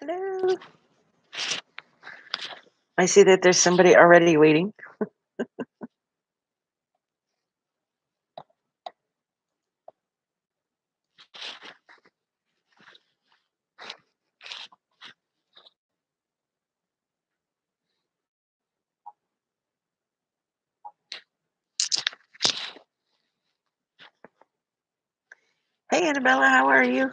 Hello. I see that there's somebody already waiting. Hey, Annabella, how are you?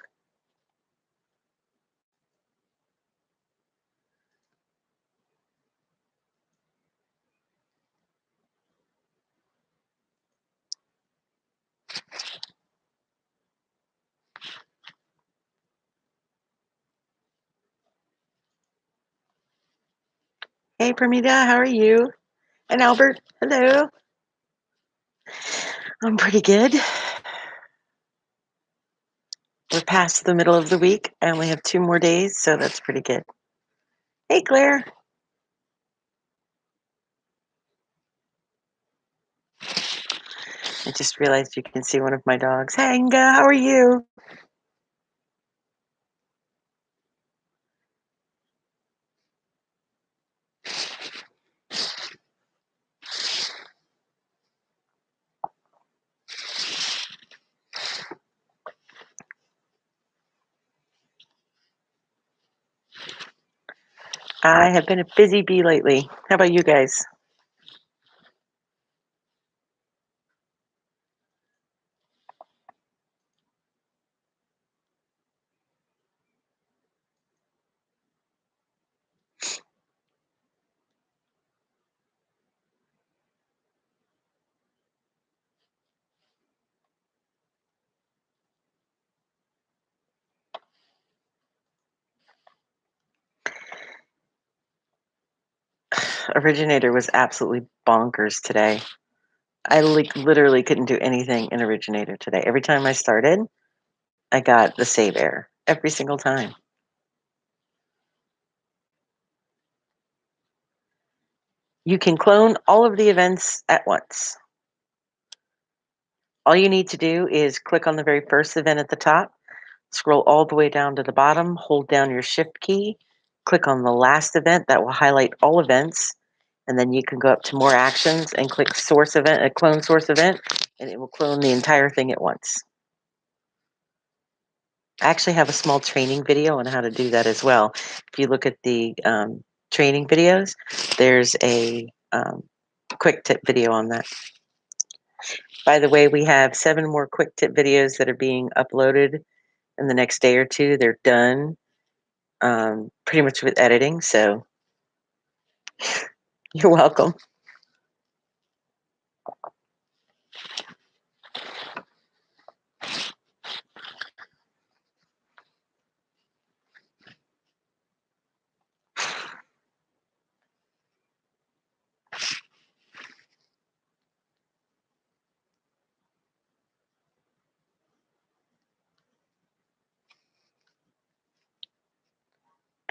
Hey, Permita, how are you? And Albert, hello. I'm pretty good. We're past the middle of the week. I only have 2 more days, so that's pretty good. Hey, Claire. I just realized you can see one of my dogs. Hey, Inga, how are you? I have been a busy bee lately. How about you guys? Originator was absolutely bonkers today. I literally couldn't do anything in Originator today. Every time I started, I got the save error. Every single time. You can clone all of the events at once. All you need to do is click on the very first event at the top, scroll all the way down to the bottom, hold down your shift key, click on the last event that will highlight all events, and then you can go up to more actions and click source event, a clone source event, and it will clone the entire thing at once. I actually have a small training video on how to do that as well. If you look at the training videos, there's a quick tip video on that. By the way, we have 7 more quick tip videos that are being uploaded in the next day or two. They're done pretty much with editing, so you're welcome.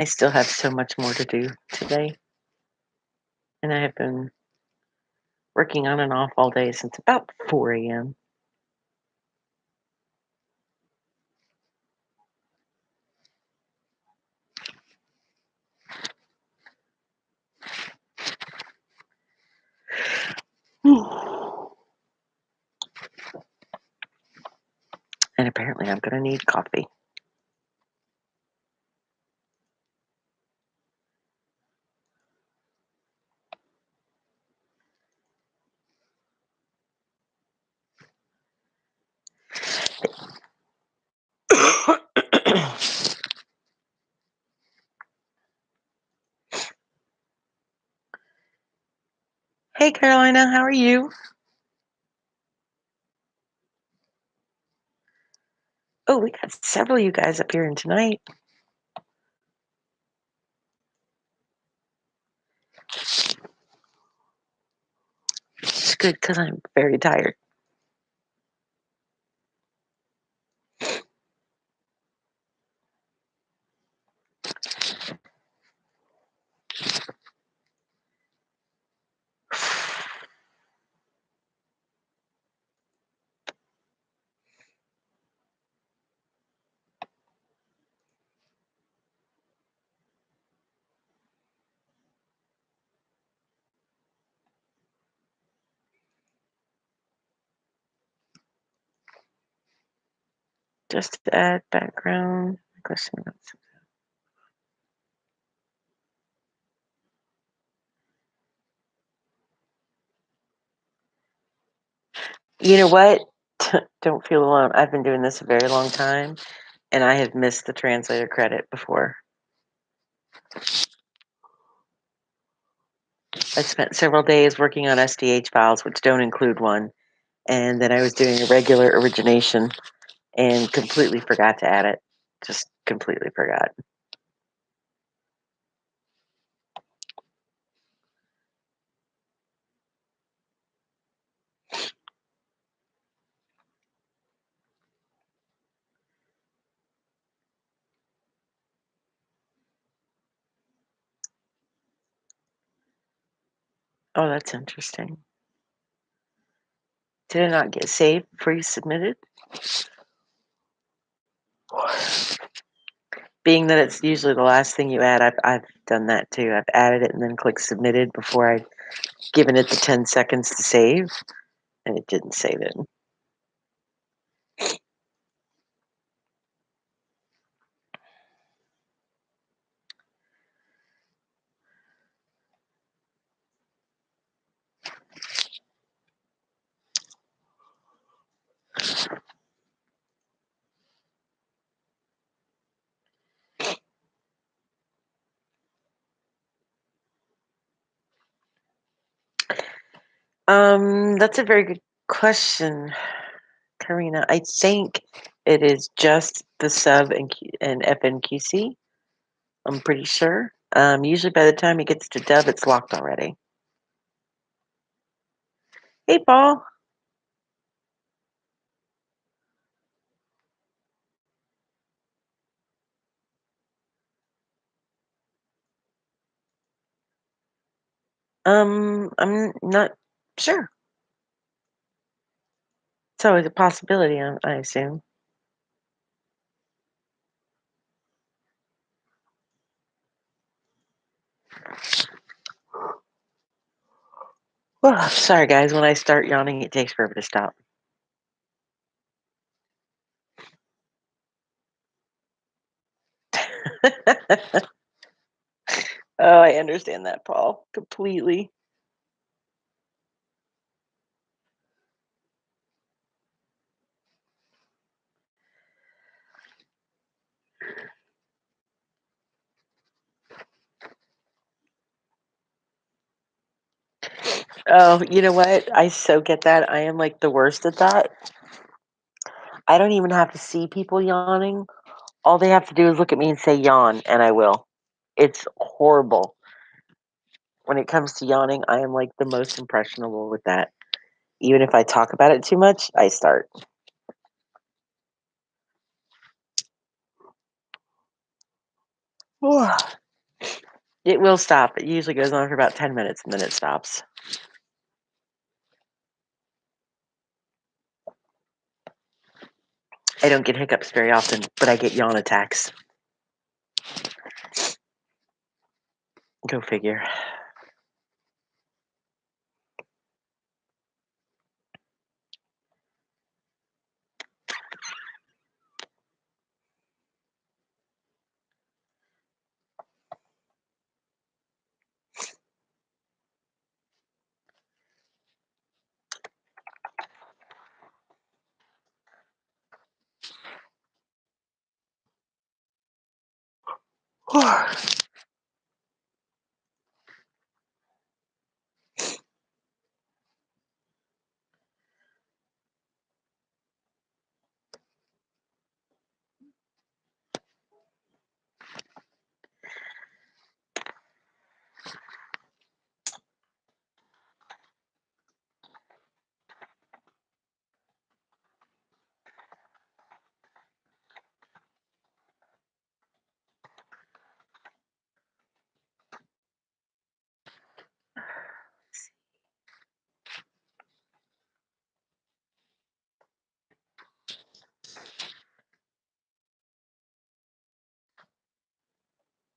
I still have so much more to do today, and I have been working on and off all day since about 4 a.m. And apparently I'm going to need coffee. Hey, Carolina, how are you? Oh, we got several of you guys up here in tonight. It's good because I'm very tired. Just to add background. Question. You know what? Don't feel alone. I've been doing this a very long time, and I have missed the translator credit before. I spent several days working on SDH files, which don't include one, and then I was doing a regular origination and completely forgot to add it. Just completely forgot. Oh, that's interesting. Did it not get saved before you submitted? Being that it's usually the last thing you add, I've done that too. I've added it and then clicked submitted before I'd given it the 10 seconds to save, and it didn't save it. That's a very good question, Karina. I think it is just the sub and FNQC. I'm pretty sure. Usually by the time it gets to dub, it's locked already. Hey, Paul. I'm not sure. It's always a possibility, I assume. Oh, sorry, guys. When I start yawning, it takes forever to stop. Oh, I understand that, Paul, completely. Oh, you know what? I so get that. I am like the worst at that. I don't even have to see people yawning. All they have to do is look at me and say yawn, and I will. It's horrible. When it comes to yawning, I am like the most impressionable with that. Even if I talk about it too much, I start. It will stop. It usually goes on for about 10 minutes and then it stops. I don't get hiccups very often, but I get yawn attacks. Go figure.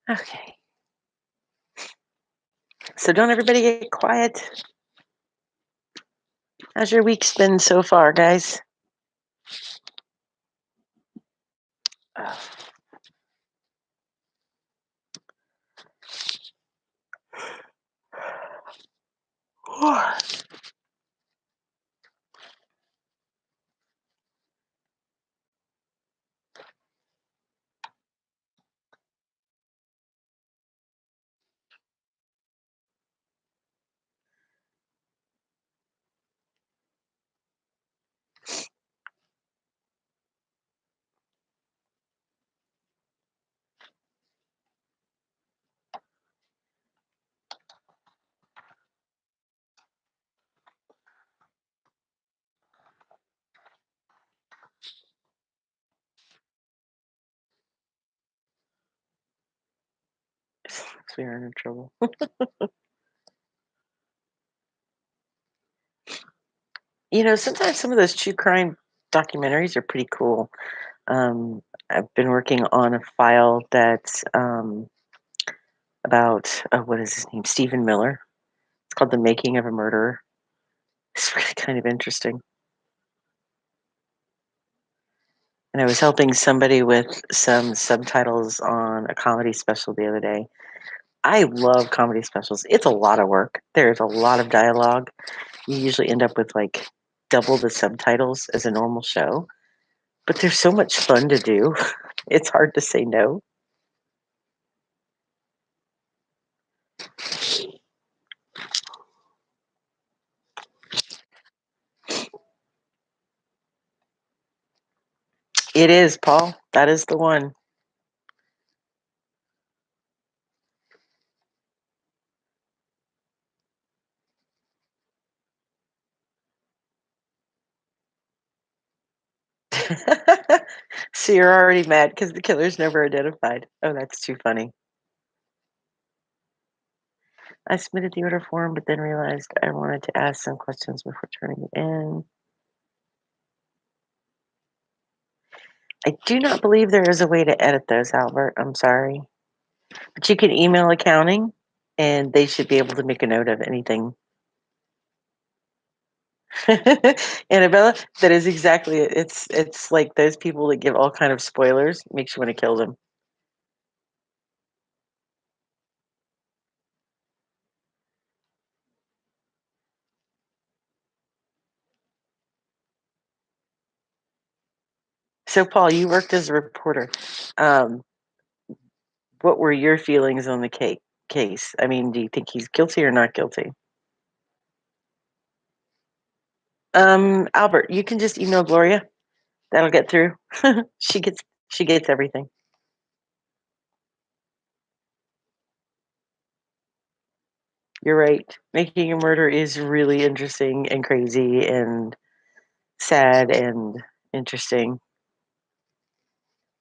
Okay. So don't everybody get quiet. How's your week's been so far, guys? We are in trouble. Sometimes some of those true crime documentaries are pretty cool. I've been working on a file that's about what is his name? Stephen Miller. It's called "The Making of a Murderer." It's really kind of interesting. And I was helping somebody with some subtitles on a comedy special the other day. I love comedy specials. It's a lot of work. There's a lot of dialogue. You usually end up with like double the subtitles as a normal show, but there's so much fun to do. It's hard to say no. It is, Paul. That is the one. So you're already mad because the killer's never identified. Oh, that's too funny. I submitted the order form, but then realized I wanted to ask some questions before turning it in. I do not believe there is a way to edit those, Albert. I'm sorry. But you can email accounting and they should be able to make a note of anything. Annabella, that is exactly it. It's like those people that give all kind of spoilers, makes you want to kill them. So Paul, you worked as a reporter. Um, what were your feelings on the case? I mean, do you think he's guilty or not guilty? Albert, you can just email Gloria. That'll get through. she gets she gets everything. You're right. Making a murder is really interesting and crazy and sad and interesting.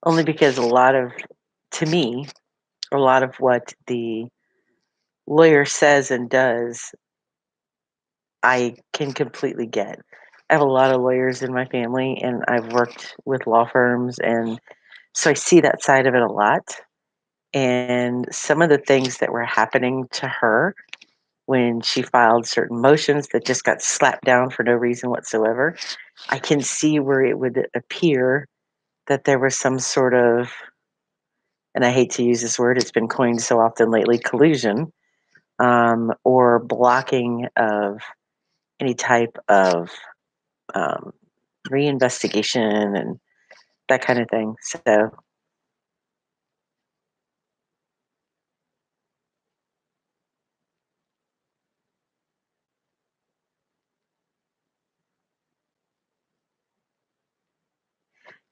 Only because to me, a lot of what the lawyer says and does, I can completely get. I have a lot of lawyers in my family and I've worked with law firms, and so I see that side of it a lot. And some of the things that were happening to her when she filed certain motions that just got slapped down for no reason whatsoever, I can see where it would appear that there was some sort of, and I hate to use this word, it's been coined so often lately, collusion, or blocking of any type of um, reinvestigation and that kind of thing. So,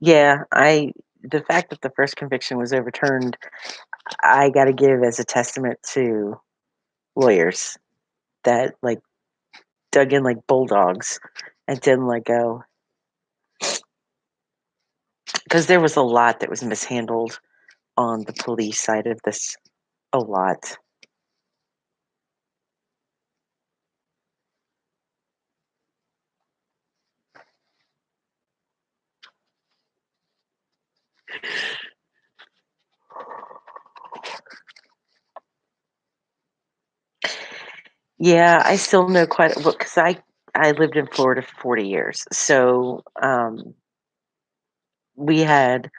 yeah, the fact that the first conviction was overturned, I got to give as a testament to lawyers that like dug in like bulldogs and didn't let go, because there was a lot that was mishandled on the police side of this. A lot. Yeah, I still know quite a because I lived in Florida for 40 years. So we had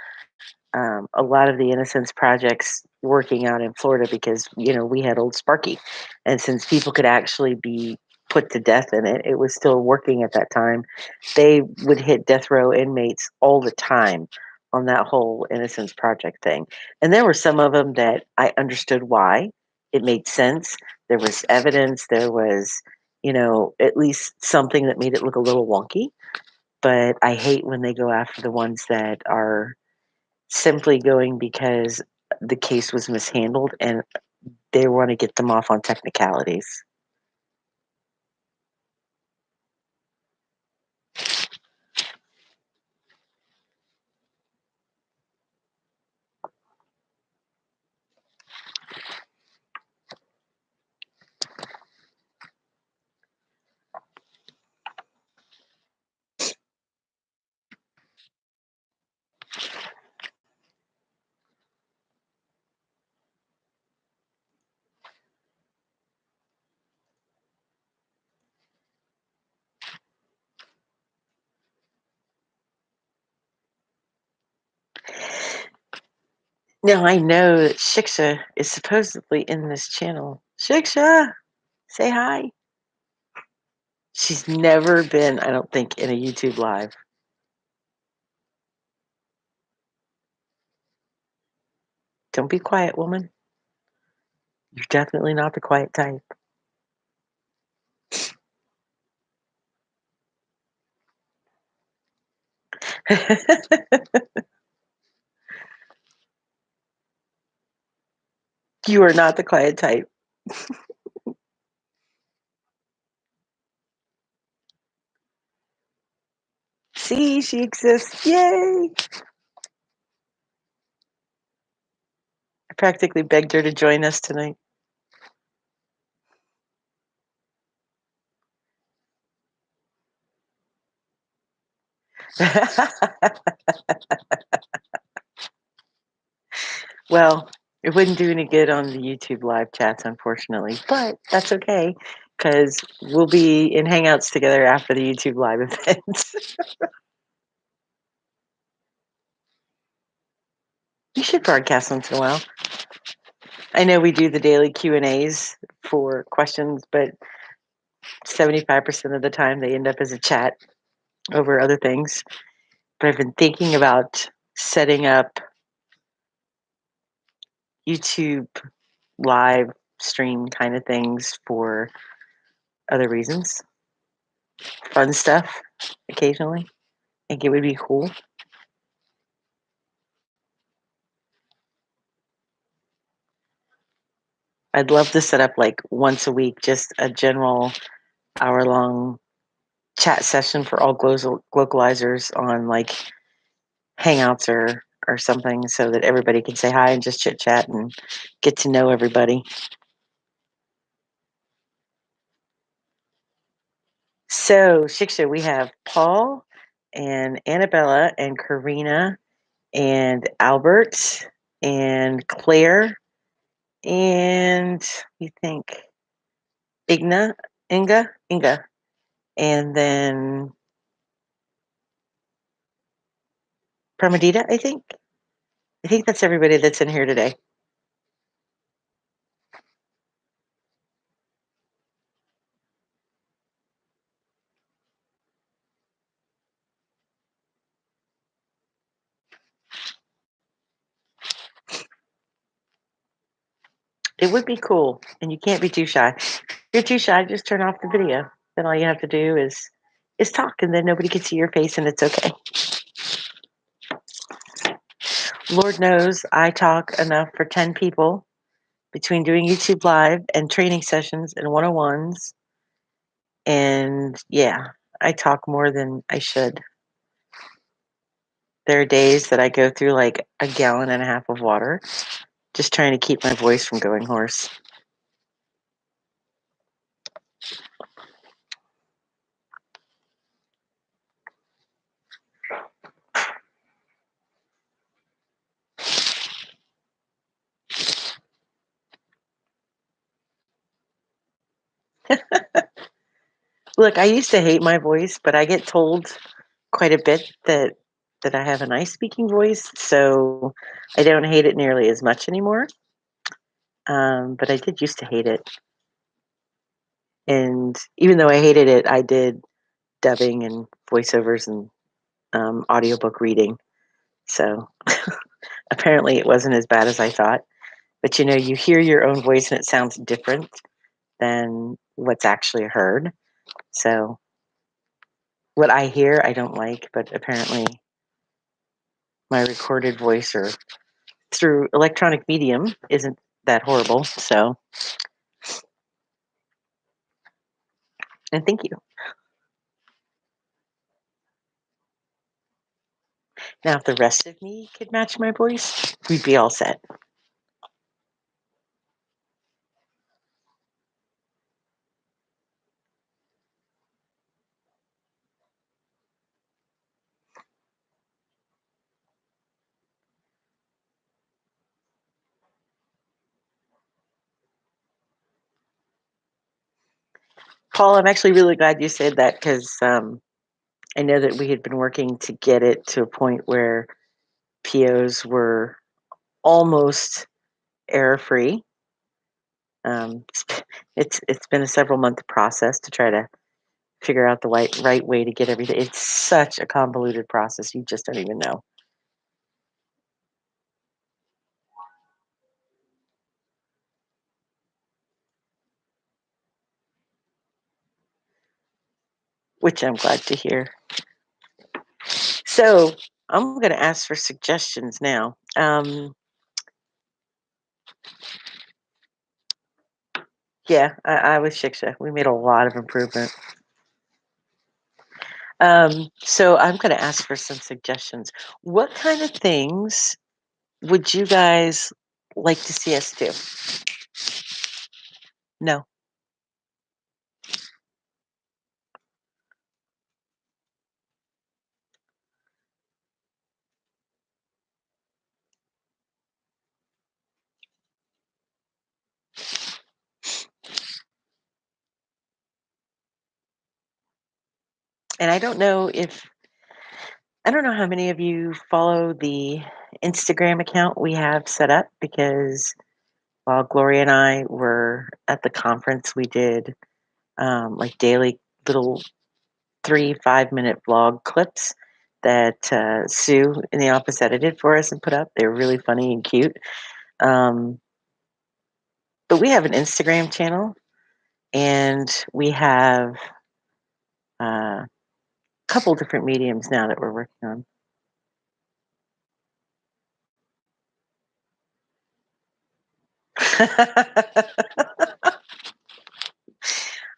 a lot of the Innocence projects working out in Florida because, we had Old Sparky. And since people could actually be put to death in it, it was still working at that time. They would hit death row inmates all the time on that whole Innocence Project thing. And there were some of them that I understood why. It made sense. There was evidence. There was, at least something that made it look a little wonky. But I hate when they go after the ones that are simply going because the case was mishandled and they want to get them off on technicalities. Now I know that Shiksha is supposedly in this channel. Shiksha, say hi. She's never been, I don't think, in a YouTube live. Don't be quiet, woman. You're definitely not the quiet type. You are not the quiet type. See, she exists. Yay! I practically begged her to join us tonight. Well, it wouldn't do any good on the YouTube live chats, unfortunately, but that's okay because we'll be in Hangouts together after the YouTube live event. You should broadcast once in a while. I know we do the daily Q&As for questions, but 75% of the time they end up as a chat over other things. But I've been thinking about setting up YouTube live stream kind of things for other reasons. Fun stuff occasionally. I think it would be cool. I'd love to set up like once a week, just a general hour-long chat session for all localizers on like Hangouts or something, so that everybody can say hi and just chit chat and get to know everybody. So, Shiksha, we have Paul and Annabella and Karina and Albert and Claire and we think Inga, and then Pramadita, I think. I think that's everybody that's in here today. It would be cool, and you can't be too shy. If you're too shy, just turn off the video. Then all you have to do is talk, and then nobody can see your face, and it's okay. Lord knows I talk enough for 10 people between doing YouTube Live and training sessions and 101s. And yeah, I talk more than I should. There are days that I go through like a gallon and a half of water just trying to keep my voice from going hoarse. Look, I used to hate my voice, but I get told quite a bit that that I have a nice speaking voice, so I don't hate it nearly as much anymore. But I did used to hate it, and even though I hated it, I did dubbing and voiceovers and audiobook reading. So apparently, it wasn't as bad as I thought. But you hear your own voice and it sounds different than what's actually heard. So what I hear, I don't like, but apparently my recorded voice or through electronic medium isn't that horrible. So, and thank you. Now, if the rest of me could match my voice, we'd be all set. Paul, I'm actually really glad you said that because I know that we had been working to get it to a point where POs were almost error free. It's it's been a several month process to try to figure out the right way to get everything. It's such a convoluted process. You just don't even know. Which I'm glad to hear. So I'm going to ask for suggestions now. Yeah, I was Shiksha. We made a lot of improvement. So I'm going to ask for some suggestions. What kind of things would you guys like to see us do? No. And I don't know how many of you follow the Instagram account we have set up because while Gloria and I were at the conference, we did like daily little 3 5-minute vlog clips that Sue in the office edited for us and put up. They were really funny and cute. Um, but we have an Instagram channel and we have a couple different mediums now that we're working on.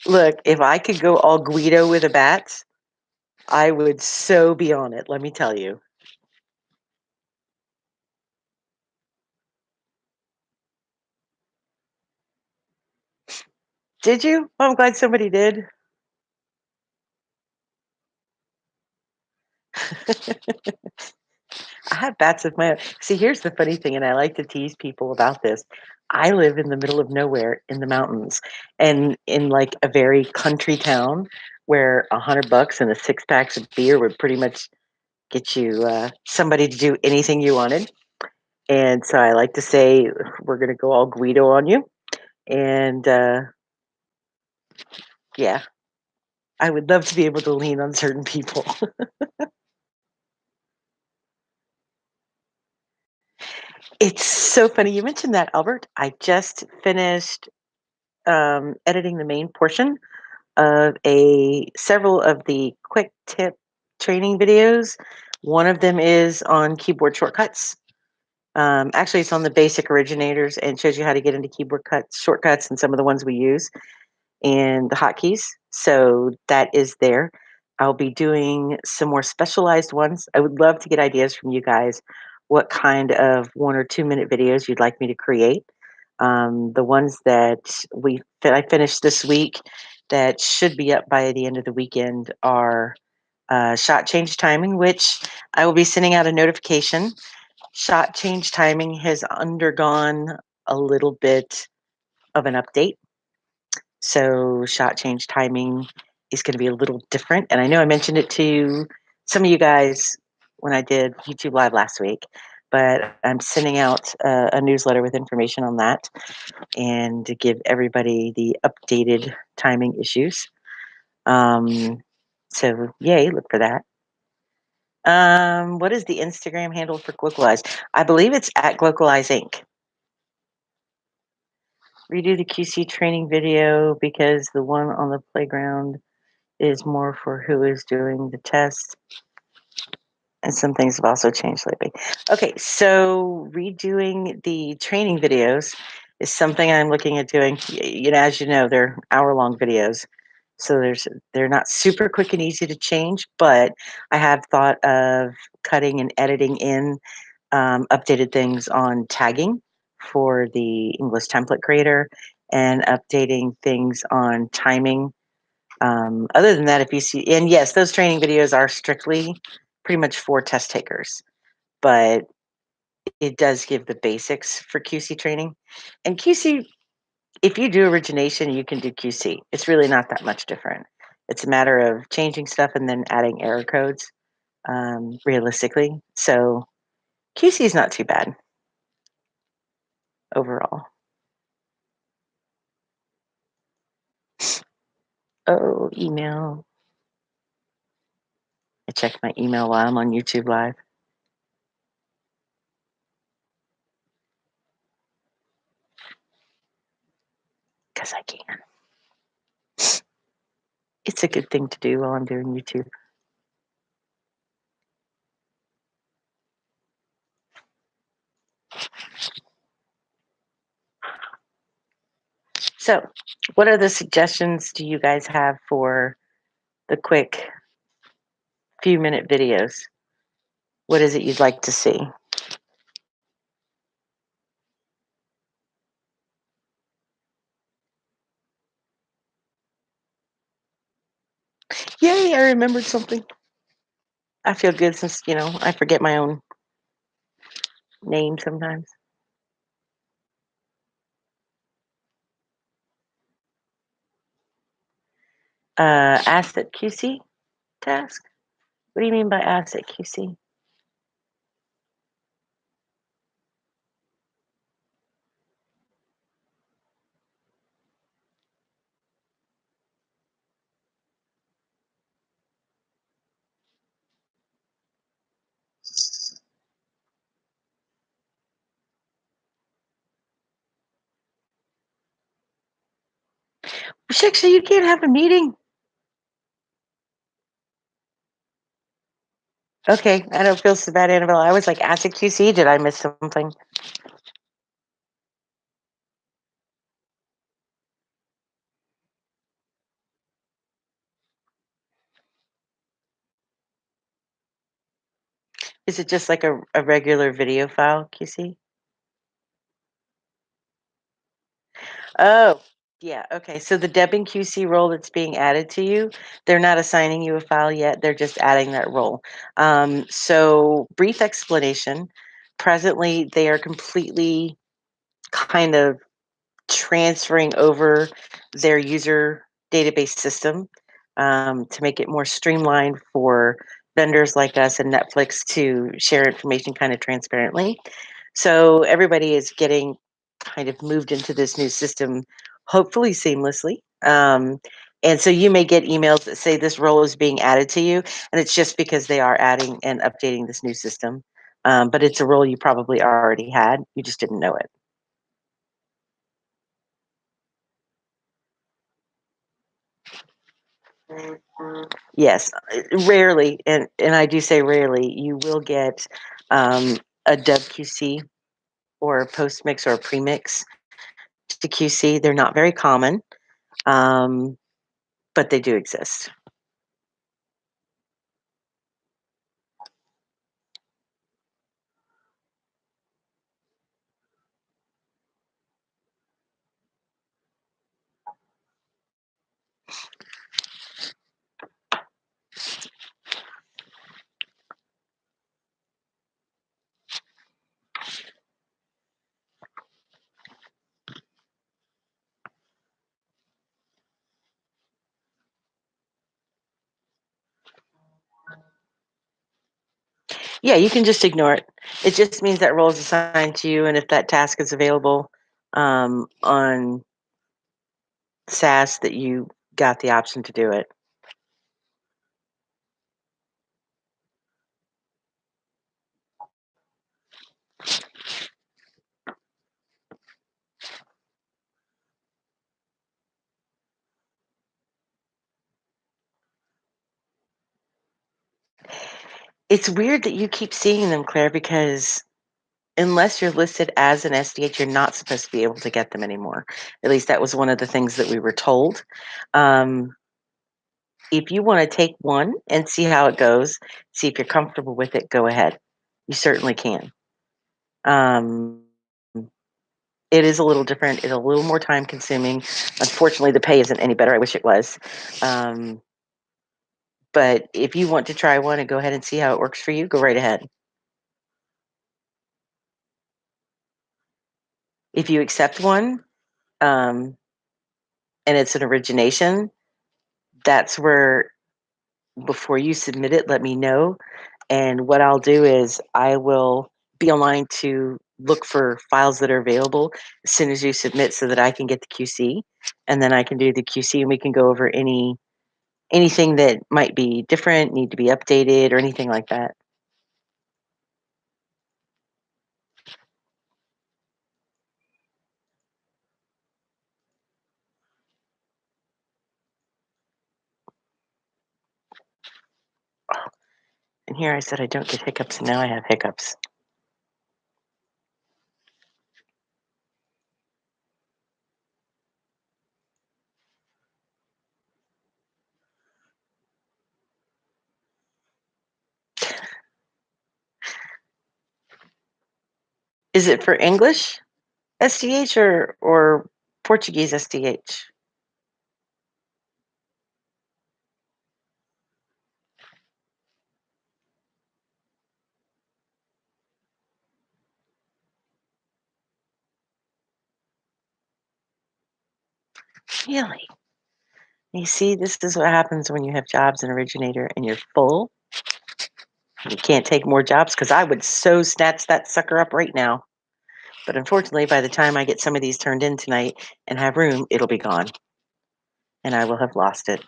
Look, if I could go all Guido with a bat, I would so be on it, let me tell you. Did you? Oh, I'm glad somebody did. I have bats of my own. See, here's the funny thing, and I like to tease people about this. I live in the middle of nowhere in the mountains and in like a very country town where $100 and a 6 packs of beer would pretty much get you somebody to do anything you wanted. And so I like to say, we're going to go all Guido on you. And yeah, I would love to be able to lean on certain people. It's so funny you mentioned that, Albert. I just finished editing the main portion of a several of the quick tip training videos. One of them is on keyboard shortcuts. Actually, it's on the basic originators and shows you how to get into keyboard shortcuts and some of the ones we use and the hotkeys. So that is there. I'll be doing some more specialized ones. I would love to get ideas from you guys. What kind of 1 or 2 minute videos you'd like me to create? The ones that I finished this week that should be up by the end of the weekend are shot change timing, which I will be sending out a notification. Shot change timing has undergone a little bit of an update. So shot change timing is going to be a little different. And I know I mentioned it to some of you guys when I did YouTube Live last week, but I'm sending out a newsletter with information on that and to give everybody the updated timing issues. Um, so yay, look for that. What is the Instagram handle for Glocalize? I believe it's at Glocalize Inc. Redo the QC training video because the one on the playground is more for who is doing the test. And some things have also changed lately. Okay, so redoing the training videos is something I'm looking at doing. As you know, they're hour-long videos, so they're not super quick and easy to change. But I have thought of cutting and editing in updated things on tagging for the English template creator and updating things on timing. Other than that, if you see, and yes, those training videos are strictly pretty much for test takers, but it does give the basics for QC training. And QC, if you do origination, you can do QC. It's really not that much different. It's a matter of changing stuff and then adding error codes realistically. So QC is not too bad overall. Oh, email. I check my email while I'm on YouTube Live because I can. It's a good thing to do while I'm doing YouTube. So, what other suggestions do you guys have for the quick few minute videos? What is it you'd like to see? Yay, I remembered something. I feel good since, I forget my own name sometimes. Asset QC task? What do you mean by asset QC? Shucks, so you can't have a meeting? Okay, I don't feel so bad, Annabelle. I was like, asset QC, did I miss something? Is it just like a regular video file QC? Oh, yeah, okay. So the Debbing QC role that's being added to you, they're not assigning you a file yet. They're just adding that role. So brief explanation. Presently, they are completely kind of transferring over their user database system to make it more streamlined for vendors like us and Netflix to share information kind of transparently. So everybody is getting kind of moved into this new system, hopefully seamlessly. And so you may get emails that say this role is being added to you, and it's just because they are adding and updating this new system. But it's a role you probably already had, you just didn't know it. Yes, rarely, and I do say rarely, you will get a dub QC or a post mix or a premix to QC. They're not very common, um, but they do exist. Yeah, you can just ignore it. It just means that role is assigned to you, and if that task is available on SAS, that you got the option to do it. It's weird that you keep seeing them, Claire, because unless you're listed as an SDH, you're not supposed to be able to get them anymore. At least that was one of the things that we were told. Um, if you want to take one and see how it goes, see if you're comfortable with it, go ahead. You certainly can. Um, it is a little different. It's a little more time consuming. Unfortunately, the pay isn't any better. I wish it was. Um, but if you want to try one and go ahead and see how it works for you, go right ahead. If you accept one, um, and it's an origination, that's where before you submit it, let me know. And what I'll do is I will be online to look for files that are available as soon as you submit so that I can get the QC. And then I can do the QC and we can go over anything that might be different, need to be updated or anything like that. And here I said I don't get hiccups and now I have hiccups. Is it for English SDH or Portuguese SDH? Really? You see, this is what happens when you have jobs in Originator and you're full. You can't take more jobs because I would so snatch that sucker up right now. But unfortunately, by the time I get some of these turned in tonight and have room, it'll be gone and I will have lost it.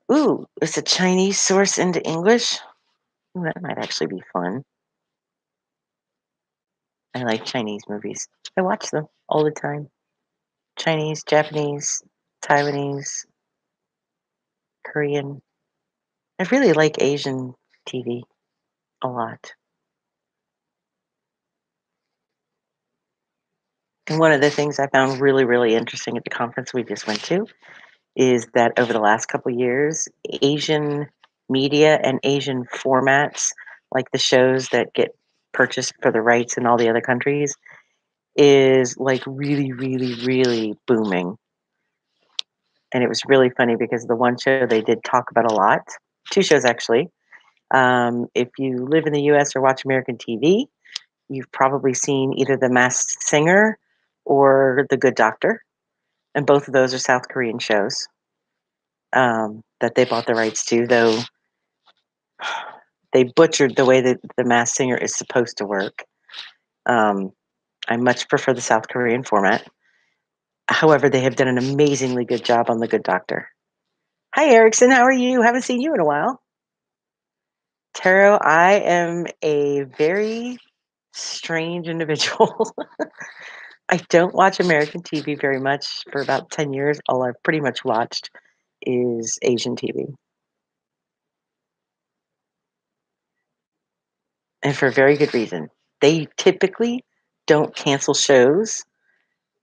Ooh, it's a Chinese source into English. Ooh, that might actually be fun. I like Chinese movies. I watch them all the time. Chinese, Japanese, Taiwanese, Korean. I really like Asian TV a lot. And one of the things I found really, really interesting at the conference we just went to is that over the last couple of years, Asian media and Asian formats, like the shows that get purchased for the rights in all the other countries, is like really, really, really booming. And it was really funny because the one show they did talk about a lot, two shows actually. If you live in the US or watch American TV, you've probably seen either The Masked Singer or The Good Doctor. And both of those are South Korean shows that they bought the rights to, though they butchered the way that The Masked Singer is supposed to work. Um, I much prefer the South Korean format. However, they have done an amazingly good job on The Good Doctor. Hi, Erickson. How are you? Haven't seen you in a while. Taro, I am a very strange individual. I don't watch American TV very much for about 10 years. All I've pretty much watched is Asian TV. And for a very good reason. They typically don't cancel shows.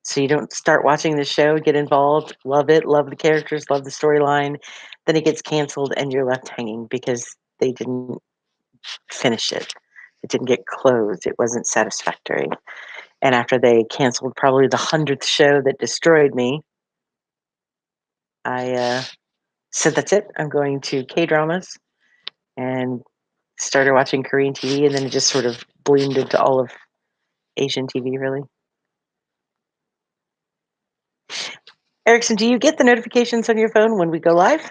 So you don't start watching the show, get involved, love it, love the characters, love the storyline. then it gets canceled and you're left hanging because they didn't finish it. It didn't get closed. It wasn't satisfactory. And after they canceled probably the 100th show that destroyed me, I said, "That's it. I'm going to K dramas," and started watching Korean TV. And then it just sort of bloomed into all of Asian TV, really. Erickson, do you get the notifications on your phone when we go live?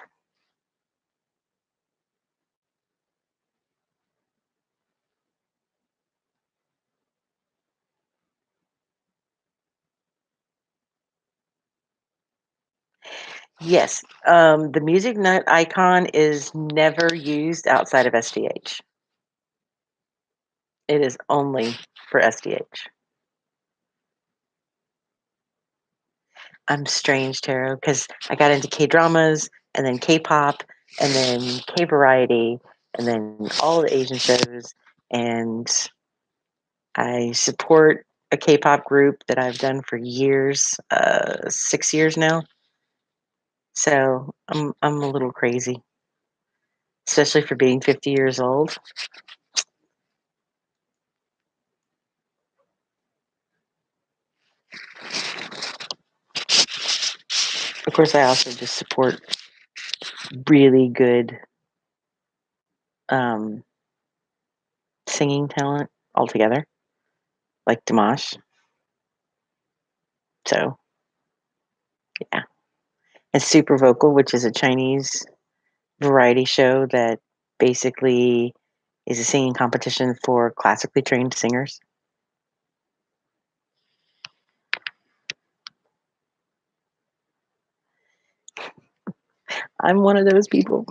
Yes. The music note icon is never used outside of SDH. It is only for SDH. I'm strange, Taro, because I got into K dramas and then K pop and then K variety and then all the Asian shows. And I support a K pop group that I've done for years, 6 years now. So I'm a little crazy, especially for being 50 years old. Of course, I also just support really good um, singing talent altogether, like Dimash. So yeah, and Super Vocal, which is a Chinese variety show that basically is a singing competition for classically trained singers. I'm one of those people.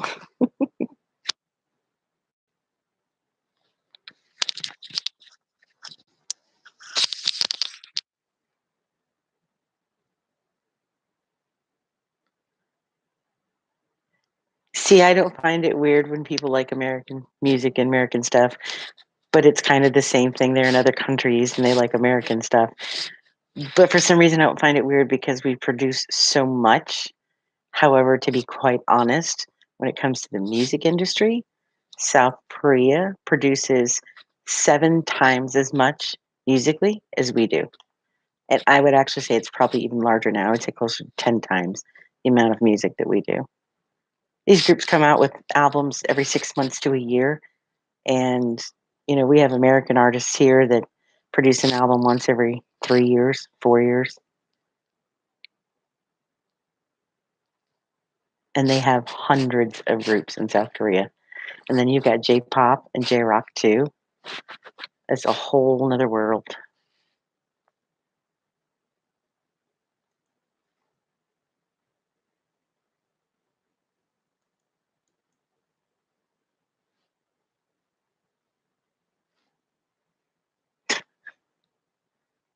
See, I don't find it weird when people like American music and American stuff, but it's kind of the same thing. They're in other countries and they like American stuff. But for some reason, I don't find it weird because we produce so much. However, to be quite honest, when it comes to the music industry, South Korea produces 7 times as much musically as we do. And I would actually say it's probably even larger now. I would say closer to 10 times the amount of music that we do. These groups come out with albums every 6 months to a year. And, we have American artists here that produce an album once every 3 years, 4 years. And they have hundreds of groups in South Korea. And then you've got J pop and J rock too. It's a whole nother world.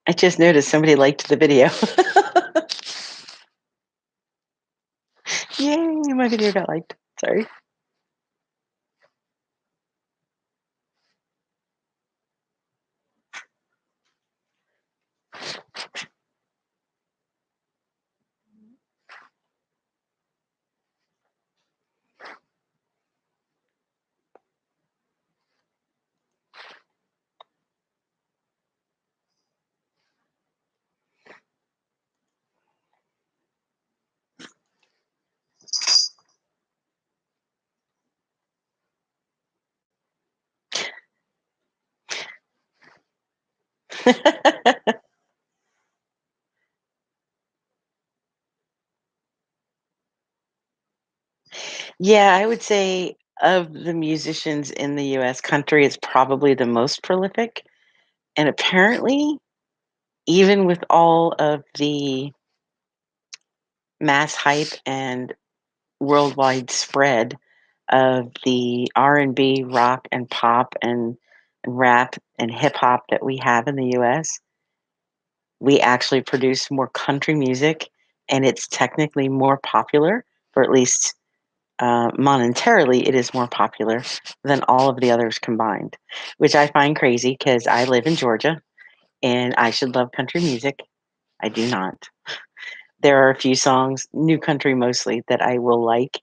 I just noticed somebody liked the video. Yay, my video got liked. Sorry. Yeah, I would say of the musicians in the US, country is probably the most prolific. And apparently, even with all of the mass hype and worldwide spread of the R&B, rock and pop and rap and hip hop that we have in the US, we actually produce more country music and it's technically more popular, or at least monetarily, it is more popular than all of the others combined, which I find crazy because I live in Georgia and I should love country music. I do not. There are a few songs, new country mostly, that I will like,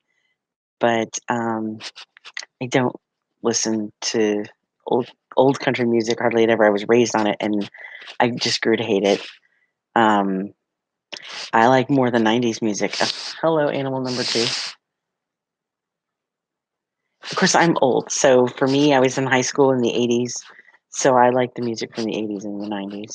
but I don't listen to old old country music hardly ever. I was raised on it, and I just grew to hate it. Um, I like more the '90s music. Hello, animal number two. Of course, I'm old, so for me, I was in high school in the '80s, so I like the music from the '80s and the '90s.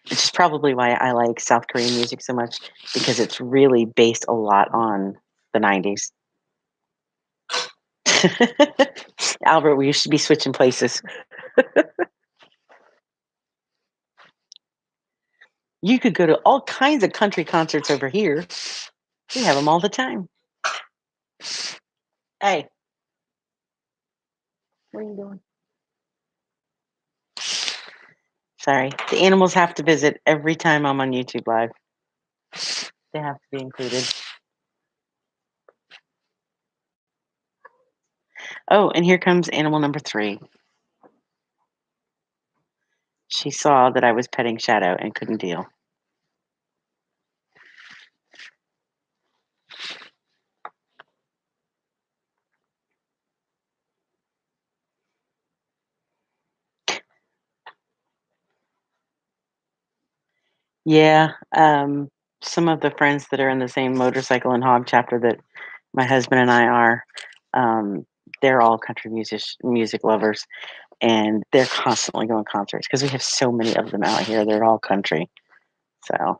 Which is probably why I like South Korean music so much because it's really based a lot on the '90s. Albert, we should be switching places. You could go to all kinds of country concerts over here. We have them all the time. Hey, what are you doing? Sorry. The animals have to visit every time I'm on YouTube Live. They have to be included. Oh, and here comes animal number three. She saw that I was petting Shadow and couldn't deal. Yeah, some of the friends that are in the same motorcycle and hog chapter that my husband and I are, um, they're all country music lovers, and they're constantly going concerts because we have so many of them out here. They're all country. So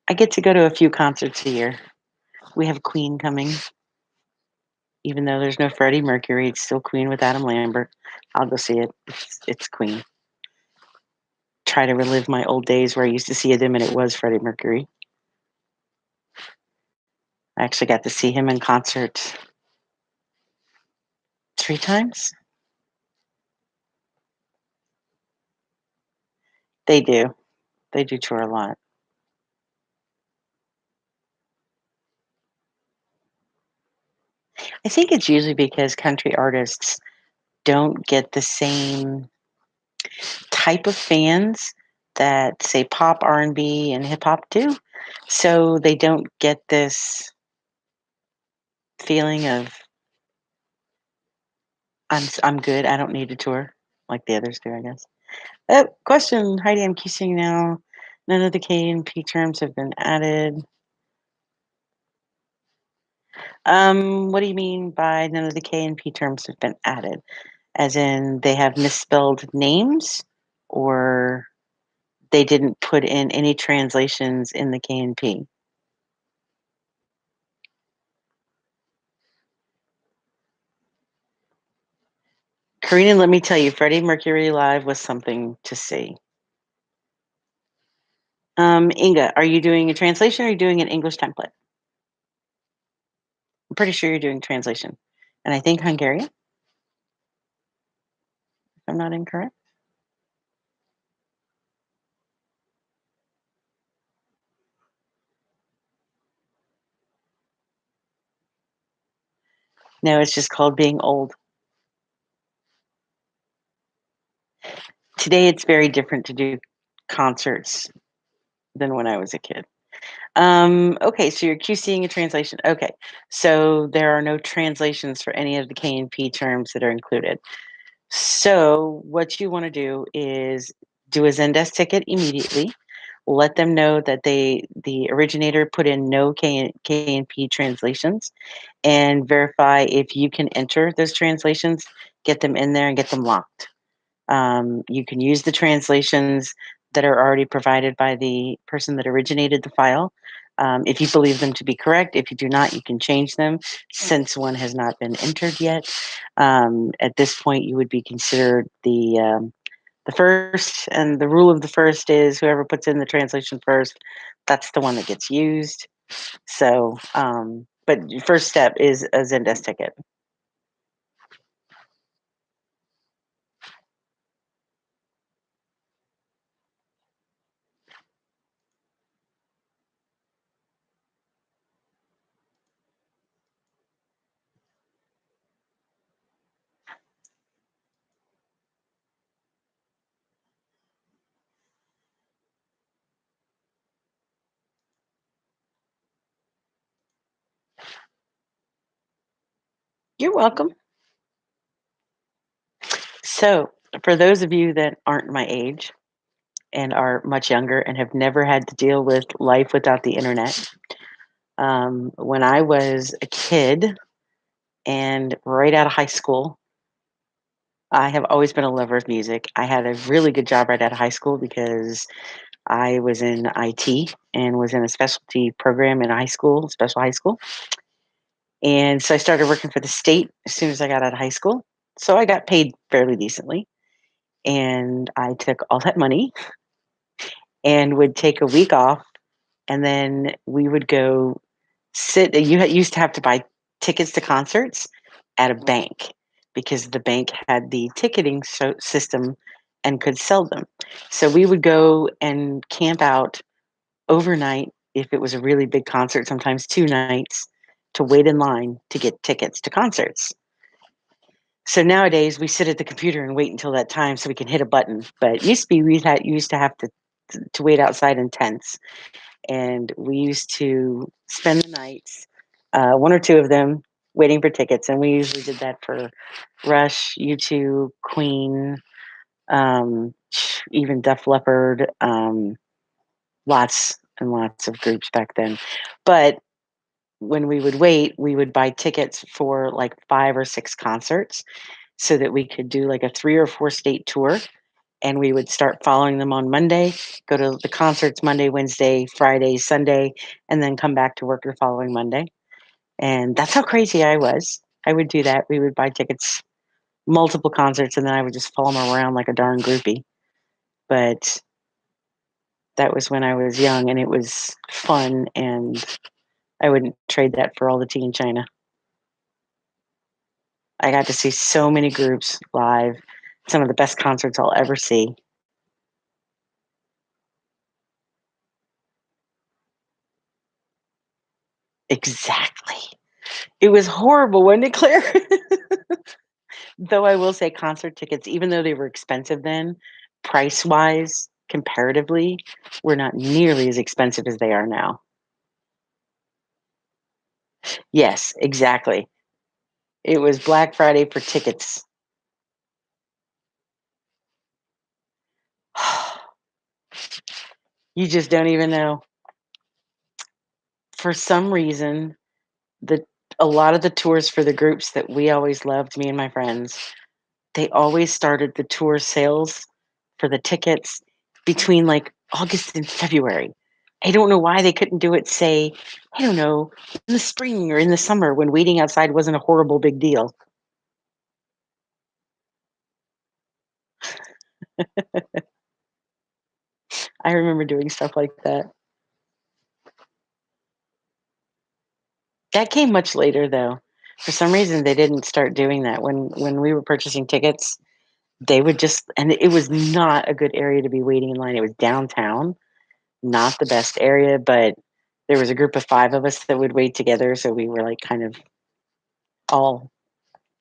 I get to go to a few concerts a year. We have Queen coming, even though there's no Freddie Mercury. It's still Queen with Adam Lambert. I'll go see it. It's Queen. Try to relive my old days where I used to see them and it was Freddie Mercury. I actually got to see him in concert 3 times. They do. They do tour a lot. I think it's usually because country artists don't get the same type of fans that say pop, R&B, and hip hop do. So they don't get this feeling of I'm good. I don't need to tour like the others do, I guess. Oh, question, Heidi. I'm kissing now. None of the K and P terms have been added. What do you mean by none of the K and P terms have been added? As in they have misspelled names, or they didn't put in any translations in the K and P? Karina, let me tell you, Freddie Mercury Live was something to see. Inga, are you doing a translation or are you doing an English template? I'm pretty sure you're doing translation. And I think Hungarian, if I'm not incorrect. No, it's just called being old. Today it's very different to do concerts than when I was a kid. Okay, so you're QCing a translation. Okay, so there are no translations for any of the K and P terms that are included. So what you want to do is do a Zendesk ticket immediately. Let them know that the originator put in no K and P translations, and verify if you can enter those translations. Get them in there and get them locked. You can use the translations that are already provided by the person that originated the file. If you believe them to be correct, if you do not, you can change them since one has not been entered yet. At this point, you would be considered the first, and the rule of the first is whoever puts in the translation first, that's the one that gets used. So, but your first step is a Zendesk ticket. You're welcome. So, for those of you that aren't my age and are much younger and have never had to deal with life without the internet, when I was a kid and right out of high school, I have always been a lover of music. I had a really good job right out of high school because I was in IT and was in a specialty program in high school, special high school. And so I started working for the state as soon as I got out of high school. So I got paid fairly decently. And I took all that money and would take a week off. And then we would go sit. Used to have to buy tickets to concerts at a bank because the bank had the ticketing system and could sell them. So we would go and camp out overnight if it was a really big concert, sometimes 2 nights, to wait in line to get tickets to concerts. So nowadays we sit at the computer and wait until that time so we can hit a button. But it used to be used to have to wait outside in tents, and we used to spend the nights, one or two of them, waiting for tickets. And we usually did that for Rush, U2, Queen, um, even Def Leppard, lots and lots of groups back then. But when we would wait, we would buy tickets for like 5 or 6 concerts so that we could do like a 3 or 4 state tour. And we would start following them on Monday, go to the concerts Monday, Wednesday, Friday, Sunday, and then come back to work the following Monday. And that's how crazy I was. I would do that. We would buy tickets, multiple concerts, and then I would just follow them around like a darn groupie. But that was when I was young and it was fun, and I wouldn't trade that for all the tea in China. I got to see so many groups live, some of the best concerts I'll ever see. Exactly. It was horrible, wasn't it, Claire? Though I will say concert tickets, even though they were expensive then, price-wise, comparatively, were not nearly as expensive as they are now. Yes, exactly. It was Black Friday for tickets. You just don't even know. For some reason, the a lot of the tours for the groups that we always loved, me and my friends, they always started the tour sales for the tickets between, like, August and February. I don't know why they couldn't do it, say, I don't know, in the spring or in the summer when waiting outside wasn't a horrible big deal. I remember doing stuff like that. That came much later, though. For some reason, they didn't start doing that. When we were purchasing tickets, they would just, and it was not a good area to be waiting in line. It was downtown, not the best area, but there was a group of 5 of us that would wait together, so we were, like, kind of all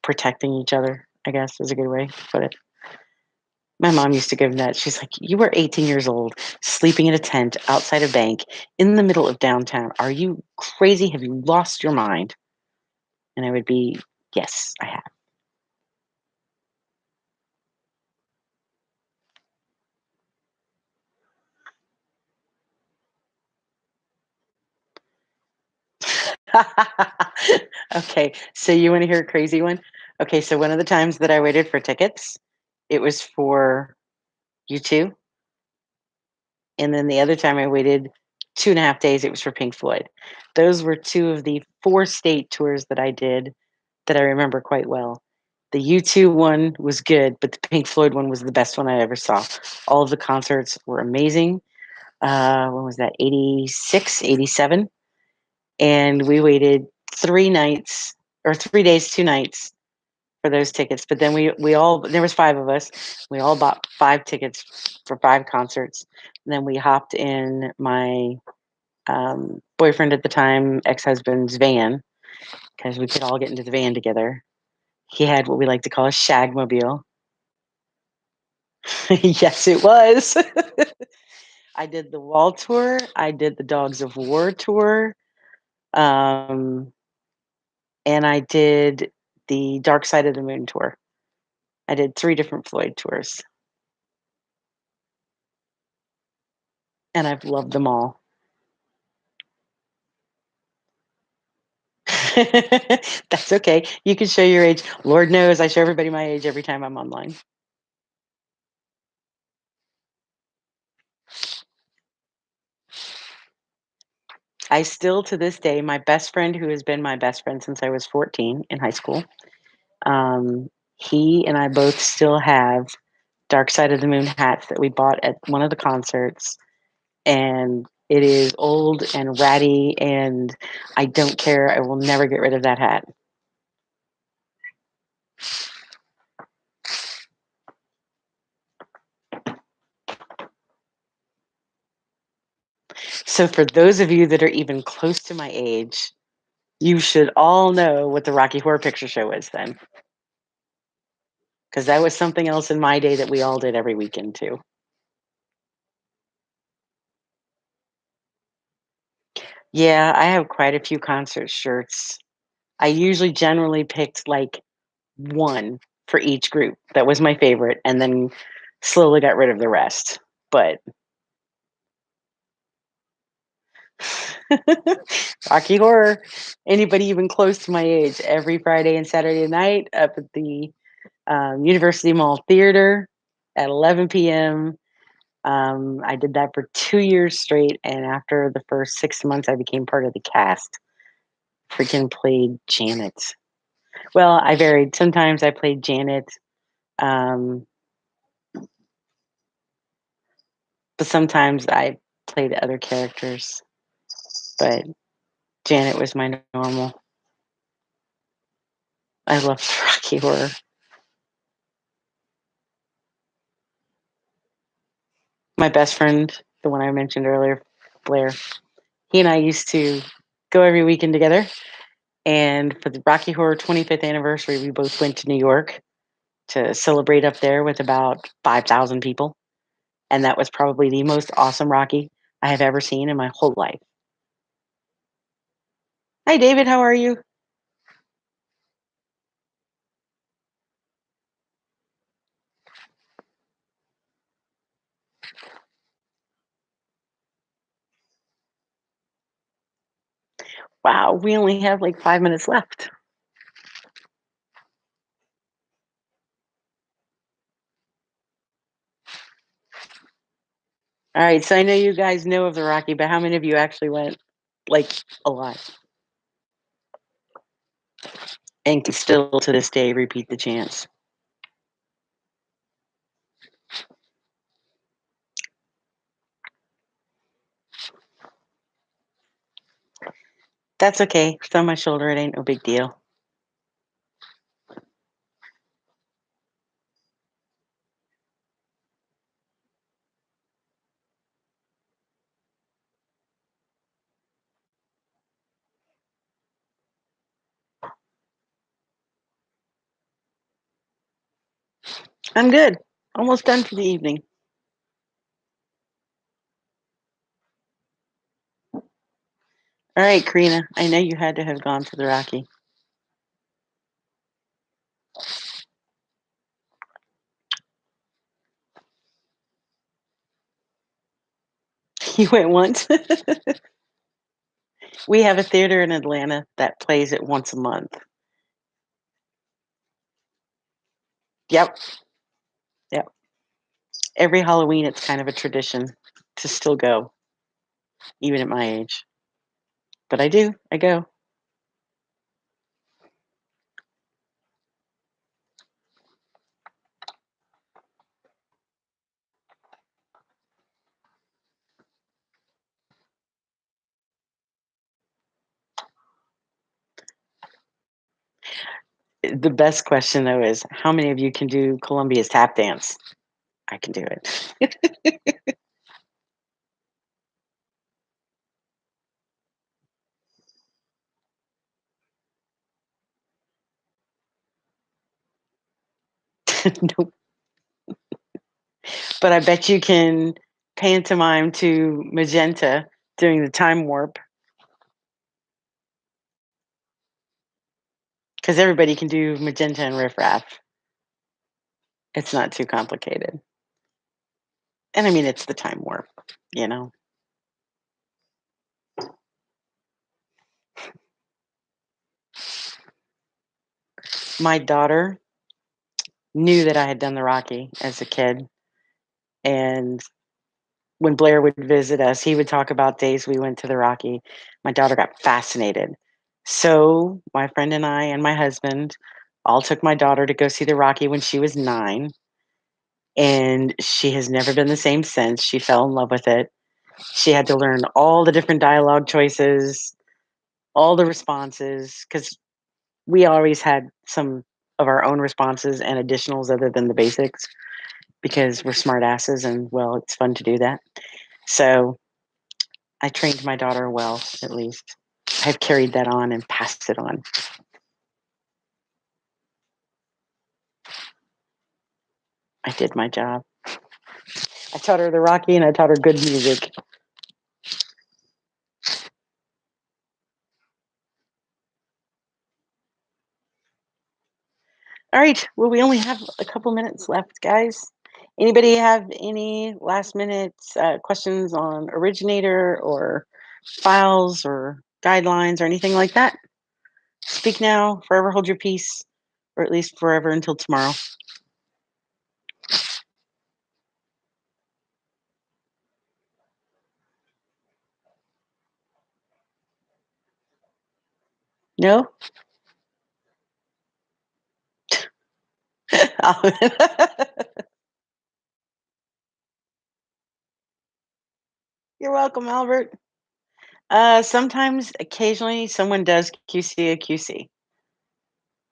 protecting each other, I guess is a good way to put it. My mom used to give that. She's like, "You were 18 years old, sleeping in a tent outside a bank in the middle of downtown. Are you crazy? Have you lost your mind?" And I would be, "Yes, I have." Okay, so you wanna hear a crazy one? Okay, so one of the times that I waited for tickets, it was for U2, and then the other time I waited 2.5 days, it was for Pink Floyd. Those were 2 of the 4 state tours that I did that I remember quite well. The U2 one was good, but the Pink Floyd one was the best one I ever saw. All of the concerts were amazing. When was that? 86, 87, and we waited 3 nights or 3 days, 2 nights for those tickets, but then we all there was 5 of us. We all bought 5 tickets for 5 concerts, and then we hopped in my, boyfriend at the time, ex-husband's van because we could all get into the van together. He had what we like to call a shagmobile. Yes, it was. I did the Wall tour, I did the Dogs of War tour, um, and I did the Dark Side of the Moon tour. I did 3 different Floyd tours, and I've loved them all. That's okay. You can show your age. Lord knows I show everybody my age every time I'm online. I still, to this day, my best friend, who has been my best friend since I was 14 in high school, um, he and I both still have Dark Side of the Moon hats that we bought at one of the concerts, and it is old and ratty, and I don't care. I will never get rid of that hat. So, for those of you that are even close to my age, you should all know what the Rocky Horror Picture Show is then, because that was something else in my day that we all did every weekend too. Yeah, I have quite a few concert shirts. I usually generally picked like one for each group that was my favorite, and then slowly got rid of the rest. But Rocky Horror, anybody even close to my age, every Friday and Saturday night up at the University Mall Theater at 11 p.m. I did that for 2 years straight, and after the first 6 months, I became part of the cast. Freaking played Janet. Well, I varied. Sometimes I played Janet, um, but sometimes I played other characters. But Janet was my normal. I love Rocky Horror. My best friend, the one I mentioned earlier, Blair, he and I used to go every weekend together. And for the Rocky Horror 25th anniversary, we both went to New York to celebrate up there with about 5,000 people. And that was probably the most awesome Rocky I have ever seen in my whole life. Hi, David. How are you? Wow, we only have like 5 minutes left. All right, so I know you guys know of the Rocky, but how many of you actually went like a lot and can still to this day repeat the chants? That's okay. It's on my shoulder. It ain't no big deal. I'm good. Almost done for the evening. All right, Karina. I know you had to have gone to the Rocky. You went once. We have a theater in Atlanta that plays it once a month. Yep. Yep. Every Halloween, it's kind of a tradition to still go, even at my age. But I do. I go. The best question though is how many of you can do Columbia's tap dance? I can do it. Nope. But I bet you can pantomime to Magenta during the time warp. because everybody can do magenta and riffraff. It's not too complicated. And I mean, it's the time warp, you know? My daughter knew that I had done the Rocky as a kid, and when Blair would visit us, he would talk about days we went to the Rocky. My daughter got fascinated. So my friend and I and my husband all took my daughter to go see the Rocky when she was 9, and she has never been the same since. She fell in love with it. She had to learn all the different dialogue choices, all the responses, because we always had some of our own responses and additionals other than the basics because we're smart asses and, well, it's fun to do that. So I trained my daughter well, at least. I've carried that on and passed it on. I did my job. I taught her the Rocky and I taught her good music. All right. Well, we only have a couple minutes left, guys. Anybody have any last minute questions on Originator or files or guidelines or anything like that? Speak now, forever hold your peace, or at least forever until tomorrow. No? You're welcome, Albert. Sometimes, occasionally, someone does QC a QC.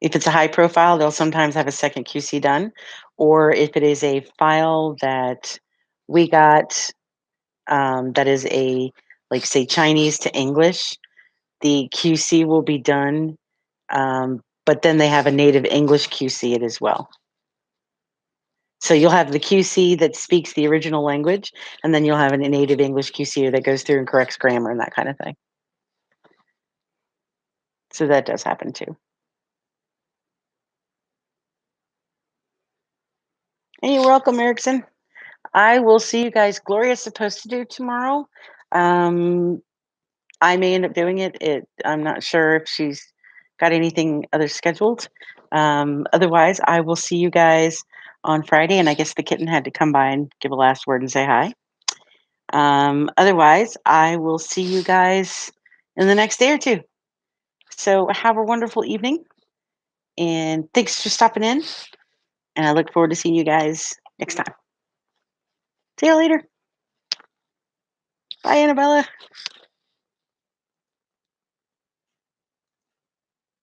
If it's a high profile, they'll sometimes have a second QC done. Or if it is a file that we got that is a, like, say, Chinese to English, the QC will be done, but then they have a native English QC it as well. So you'll have the QC that speaks the original language, and then you'll have a native English QC that goes through and corrects grammar and that kind of thing. So that does happen too. And you're welcome, Erickson. I will see you guys. Gloria's supposed to do tomorrow. Um, I may end up doing it. I'm not sure if she's got anything other scheduled. Otherwise, I will see you guys on Friday. And I guess the kitten had to come by and give a last word and say hi. Otherwise, I will see you guys in the next day or two. So have a wonderful evening. And thanks for stopping in. And I look forward to seeing you guys next time. See you later. Bye, Annabella.